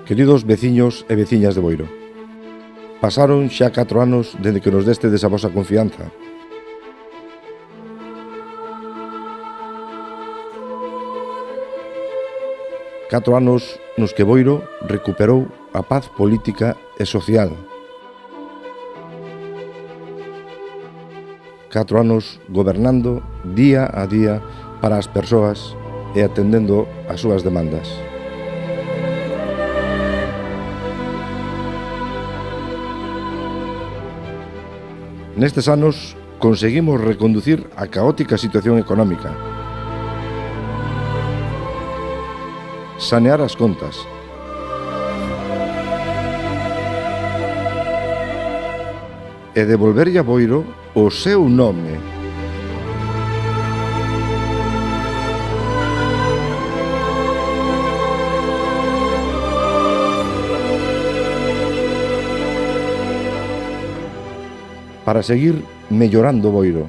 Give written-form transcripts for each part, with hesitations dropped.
Queridos veciños e veciñas de Boiro, pasaron xa 4 anos dende que nos destedes a vosa confianza. Catro anos nos que Boiro recuperou a paz política e social. 4 anos gobernando día a día para as persoas e atendendo as súas demandas. Nestes anos conseguimos reconducir a caótica situación económica, sanear as contas, e devolverlle a Boiro o seu nome. Para seguir mellorando Boiro,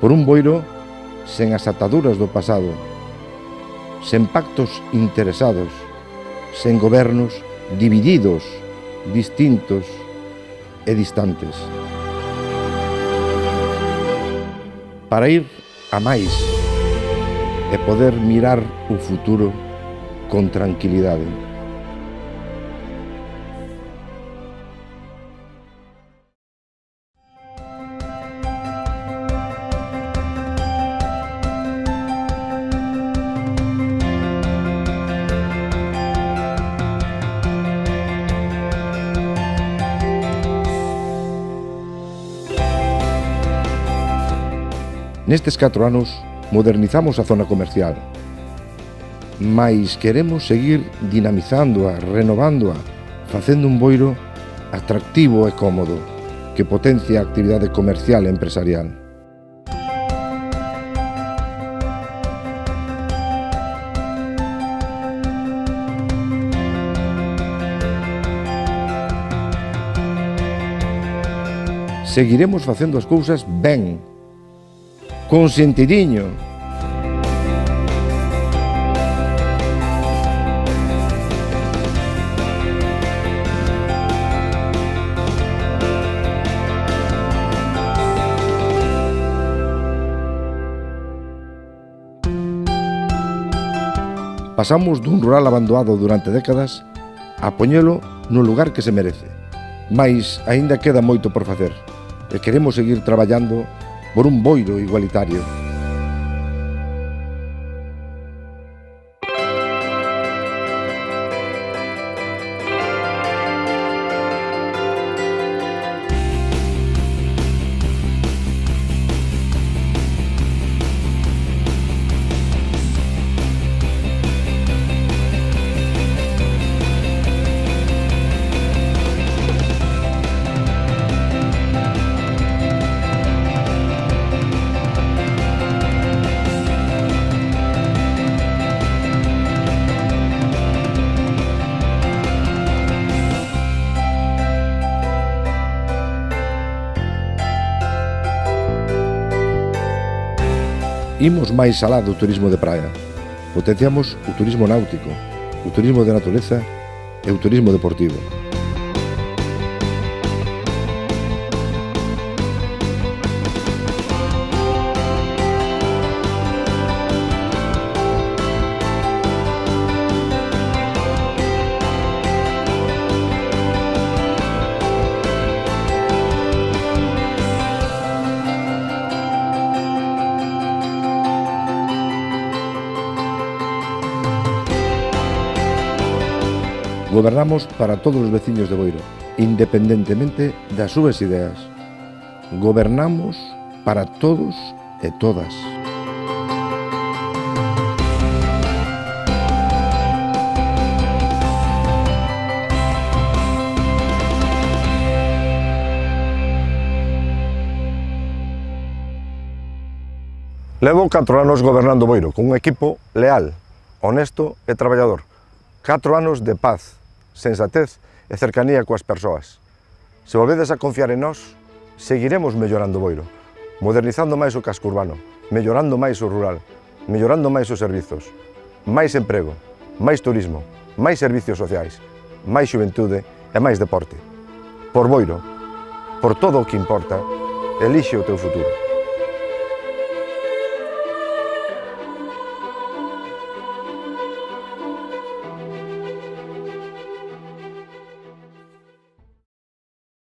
por un Boiro sen as ataduras do pasado, sen pactos interesados, sen gobernos divididos, distintos e distantes. Para ir a máis e poder mirar o futuro con tranquilidade. Nestes 4 anos modernizamos a zona comercial, mais queremos seguir dinamizándoa, renovándoa, facendo un Boiro atractivo e cómodo, que potencia a actividade comercial e empresarial. Seguiremos facendo as cousas ben, con sentidiño. Pasamos dun rural abandonado durante décadas a poñelo no lugar que se merece, mais aínda queda moito por facer e queremos seguir traballando por un Boiro igualitario. Imos máis alá do turismo de praia. Potenciamos o turismo náutico, o turismo de natureza e o turismo deportivo. Gobernamos para todos os veciños de Boiro, independentemente das súas ideas. Gobernamos para todos e todas. Levo 4 anos gobernando Boiro, con un equipo leal, honesto e traballador. 4 anos de paz, sensatez e cercanía coas persoas. Se volvedes a confiar en nós, seguiremos mellorando Boiro, modernizando máis o casco urbano, mellorando máis o rural, mellorando máis os servizos, máis emprego, máis turismo, máis servicios sociais, máis xuventude e máis deporte. Por Boiro, por todo o que importa, elixe o teu futuro.